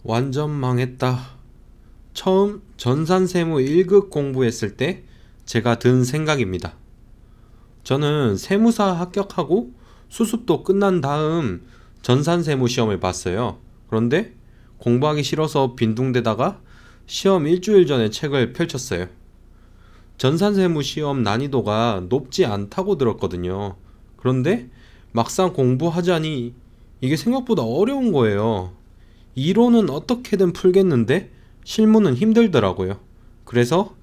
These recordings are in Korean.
완전 망했다. 처음 전산세무 1급 공부했을 때 제가 든 생각입니다. 저는 세무사 합격하고 수습도 끝난 다음 전산세무 시험을 봤어요. 그런데 공부하기 싫어서 빈둥대다가 시험 일주일 전에 책을 펼쳤어요. 전산세무 시험 난이도가 높지 않다고 들었거든요. 그런데 막상 공부하자니 이게 생각보다 어려운 거예요. 이론은 어떻게든 풀겠는데 실무는 힘들더라고요. 그래서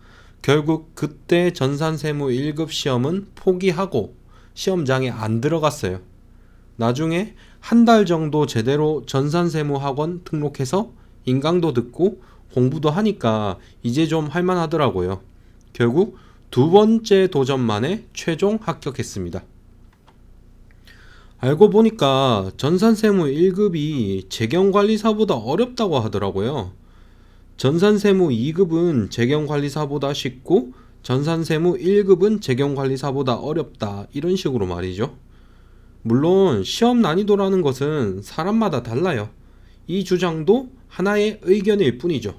결국 그때 전산세무 1급 시험은 포기하고 시험장에 안 들어갔어요. 나중에 한 달 정도 제대로 전산세무 학원 등록해서 인강도 듣고 공부도 하니까 이제 좀 할만하더라고요. 결국 두 번째 도전 만에 최종 합격했습니다. 알고 보니까 전산세무 1급이 재경관리사보다 어렵다고 하더라고요. 전산세무 2급은 재경관리사보다 쉽고 전산세무 1급은 재경관리사보다 어렵다, 이런 식으로 말이죠. 물론 시험 난이도라는 것은 사람마다 달라요. 이 주장도 하나의 의견일 뿐이죠.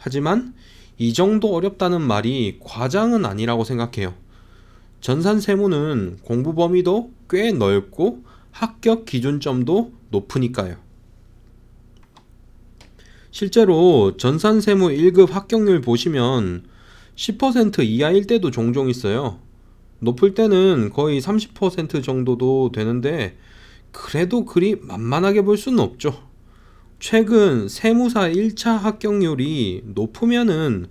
하지만 이 정도 어렵다는 말이 과장은 아니라고 생각해요. 전산세무는 공부 범위도 꽤 넓고 합격 기준점도 높으니까요. 실제로 전산세무 1급 합격률 보시면 10% 이하일 때도 종종 있어요. 높을 때는 거의 30% 정도도 되는데 그래도 그리 만만하게 볼 수는 없죠. 최근 세무사 1차 합격률이 높으면은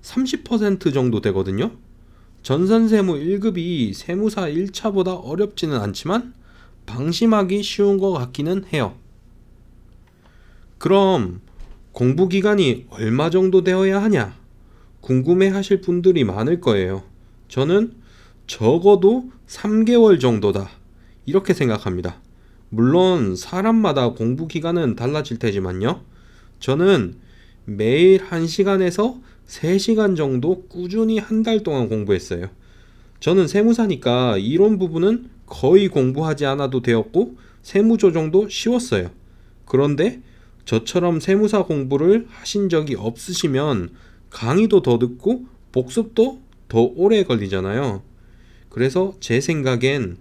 30% 정도 되거든요. 전산세무 1급이 세무사 1차보다 어렵지는 않지만 방심하기 쉬운 것 같기는 해요. 그럼 공부 기간이 얼마 정도 되어야 하냐? 궁금해 하실 분들이 많을 거예요. 저는 적어도 3개월 정도다, 이렇게 생각합니다. 물론 사람마다 공부 기간은 달라질 테지만요. 저는 매일 1시간에서 3시간 정도 꾸준히 한 달 동안 공부했어요. 저는 세무사니까 이론 부분은 거의 공부하지 않아도 되었고 세무조정도 쉬웠어요. 그런데 저처럼 세무사 공부를 하신 적이 없으시면 강의도 더 듣고 복습도 더 오래 걸리잖아요. 그래서 제 생각엔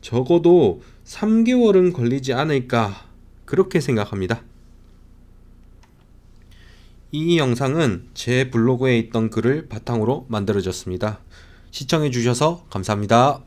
적어도 3개월은 걸리지 않을까, 그렇게 생각합니다. 이 영상은 제 블로그에 있던 글을 바탕으로 만들어졌습니다. 시청해주셔서 감사합니다.